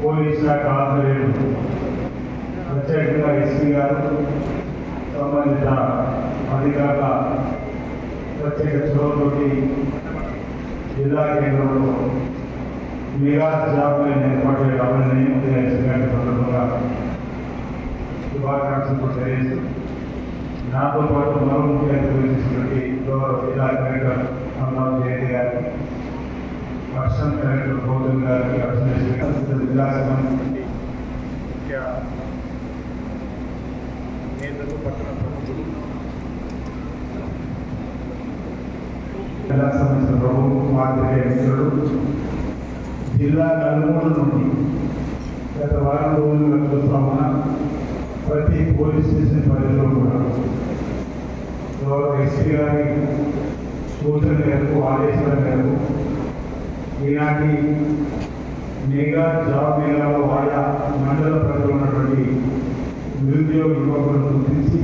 Police శాఖ ఆధ్వర్యంలో ప్రత్యేకంగా ఎస్పీ గారు సంబంధిత అధికారుల ప్రత్యేక చొరవతోటి జిల్లా కేంద్రంలో మెగా జాబ్ మేళా ఏర్పాటు కావాలని సందర్భంగా శుభాకాంక్షలు తెలియజేస్తూ నాతో పాటు మరో ముఖ్య అతిథులు చేసినటువంటి గౌరవ జిల్లా కలెక్టర్ అమరావతి జయంతి గారికి, అసిస్టెంట్ కలెక్టర్ గౌతమ్ గారికి, అసిస్టెంట్ జిల్లా సంబంధించి ముఖ్య నేతలు, పట్టణ ప్రముఖులు, జిల్లాకు సంబంధించిన ప్రభుత్వ పాత్రికేయ మిత్రులు, జిల్లా నలుమూల నుండి గత వారం రోజులుగా చూస్తా ఉన్న ప్రతి పోలీస్ స్టేషన్ పరిధిలో కూడా ఎస్పీ గారి సూచన మేరకు, ఆదేశాల మేరకు ఈనాటి మెగా జాబ్ మేళాలో ఆయా మండల పరిధిలో ఉన్నటువంటి నిరుద్యోగ యువకులను గుర్తించి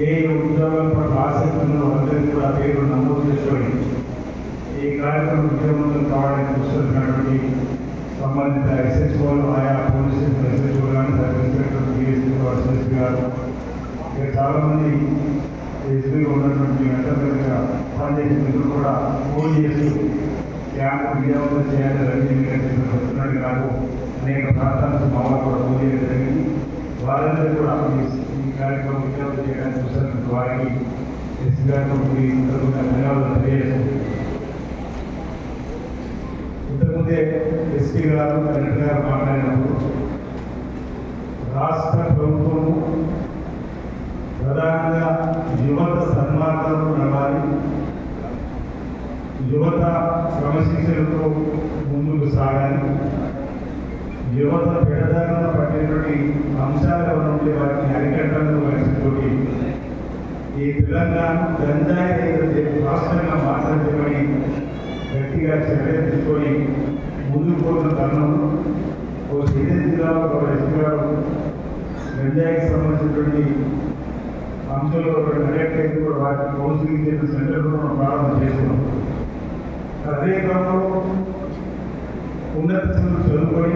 ఏ ఉద్యోగాల పట్ల ఆసక్తి ఉన్నదో అందరికీ కూడా పేరు నమోదు చేసుకొని ఈ కార్యక్రమం విజయవంతం కావడానికి చూస్తున్నటువంటి సంబంధిత ఎస్హెచ్ఓలు, ఆయా పోలీస్ స్టేషన్ ఎస్హెచ్ఓ కానీ, సబ్ ఇన్స్పెక్టర్, డిఎస్పీ, ఎస్ఎస్పీ గారు, ఇక చాలామంది ఎస్పీగా ఉన్నటువంటి అంతర్గతంగా పనిచేసిన మిత్రులు కూడా ఫోన్ చేసి క్యాంపు విజయవంతం చేయాలని రజనీకాంత్ వస్తున్నాడు. నాకు అనేక ప్రాంతాలకు మామూలు కూడా ఫోన్ చేయడం జరిగింది. వారందరూ కూడా ఈ కార్యక్రమం విజయవంతం చేయడానికి చూస్తున్నటువంటి వారికి ఎస్పీ గారితో ధన్యవాదాలు తెలియజేస్తుంది. ఇంతకుముందే ఎస్పీ గారు, కలెక్టర్ గారు మాట్లాడినప్పుడు రాష్ట్ర ప్రభుత్వం ప్రధానంగా యువత సన్మార్గంలో నడవాలి, యువత క్రమశిక్షణతో ముందుకు సాగాలి, యువత పెడదారులను పట్టినటువంటి అంశాలు ఉంటే వాటిని అరికట్టడంలో లక్ష్యంతోటి ఈ తెలంగాణ గంజాయి రైతుల రాష్ట్రంగా మార్చమని గట్టిగా చర్యలు తీసుకొని ముందుకు పోతున్న తరుణంలో ఓ శ్రీకాకుళం జిల్లాలో ఒక ఎస్పీ గారు గంజాయికి సంబంధించినటువంటి అంశంలో డైరెక్ట్ అయితే కూడా వాటిని కౌన్సిలింగ్ చేసిన సెంటర్ కూడా మనం ప్రారంభం చేస్తున్నాం. అదే క్రమంలో ఉన్నత చదువులు చదువుకొని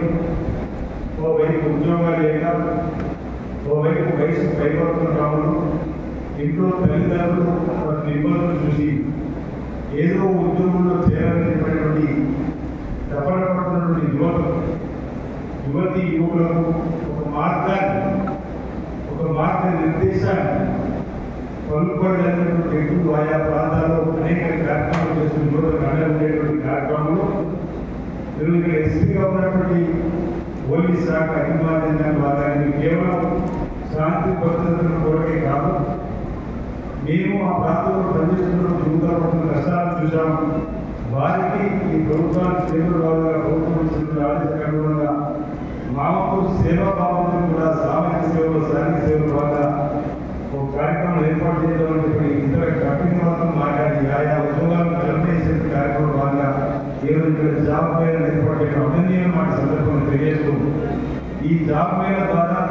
ఓవైపు ఉద్యోగాలు లేక, ఓవైపు వయసు పైపడుతున్న రాములు ఇంట్లో తల్లిదండ్రులు వాటి ఇబ్బందులు చూసి ఏదో ఉద్యోగంలో చేయాలనేటువంటి తపన పడుతున్నటువంటి యువతి యువకులకు ఒక మార్గ నిర్దేశాన్ని పలుపడలేనటువంటి వ్యక్తులు ఆయా ప్రాంతాల్లో అనేక కార్యక్రమాలు చేస్తున్న యువతకు అండగా ఉండేటువంటి కార్యక్రమంలో ఈరోజు ఎస్పీగా ఉన్నటువంటి పోలీస్ శాఖ అధికారులు వారిని కేవలం శాంతి భద్రతల కొరకే కాదు, మేము ఆ ప్రాంతంలో పనిచేస్తున్న యువతలు పడుతున్న కష్టాలను చూసాము. వారికి ఈ ప్రభుత్వానికి సేవలు కావాలా, ప్రభుత్వం ఆదేశాలకు అనుగుణంగా మాకు సేవా భావంతో కూడా సామాజిక సేవలు, స్థానిక సేవలు బాగా ఒక కార్యక్రమం ఏర్పాటు చేయడం చెప్పి ఇతర కంపెనీ వాళ్ళతో మాట్లాడి ఆయా ఉద్యోగాలను కల్పనేసే కార్యక్రమం బాగా ఈరోజు ఇక్కడ జాబ్ మేళ ఏర్పాటు చేయడం అభినందనీయం మాట సందర్భంగా తెలియజేస్తూ ఈ జాబ్ మేళ ద్వారా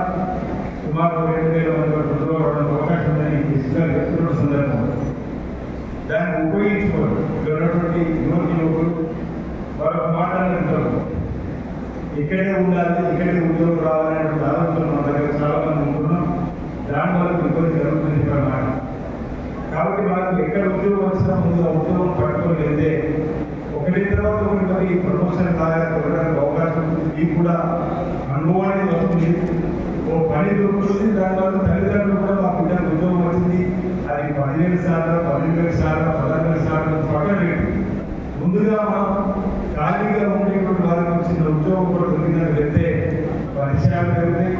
సుమారు 2,000 మంది ఉద్యోగాలు రావడానికి అవకాశం ఉందని ఇసుగా చెప్తున్న సందర్భం దాన్ని ఉపయోగించుకోవాలి. ఇక్కడ ఉన్నటువంటి యువకులు వారు మాట్లాడుతుంటారు, ఇక్కడే ఉండాలి, ఇక్కడే ఉద్యోగం రావాలనేటువంటి ఆలోచన మన దగ్గర చాలా మంది ఉంటున్నాం. దానివల్ల ఇబ్బంది జరుగుతుంది మాట. కాబట్టి వాళ్ళకి ఎక్కడ ఉద్యోగం వచ్చినా ముందు ఆ ఉద్యోగం పట్టుకొని వెళ్తే ఒకటి తర్వాత ఒకటి ప్రమోషన్ రాయడానికి అవకాశం ఉంటుంది. ఇది కూడా అనుభవానికి వస్తుంది, ఓ పని దొరుకుతుంది. దానివల్ల తల్లిదండ్రులు కూడా మా పిల్లలకు ఉద్యోగం వచ్చింది, అది 15 సార్లు 12 సార్లు 16 సార్లు పక్కన పెట్టి ముందుగా మనం ఖాళీగా ఉండేటువంటి వారికి వచ్చిన ఉద్యోగం కూడా దొరికిందని వెళ్తే పరిచయాలు పెరుగుతాయి,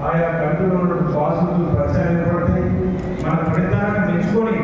ఆయా కంట్రీలో ఉన్నటువంటి పాసులు పరిచయాలు ఏర్పడతాయి. మన ఫలితాన్ని మెచ్చుకొని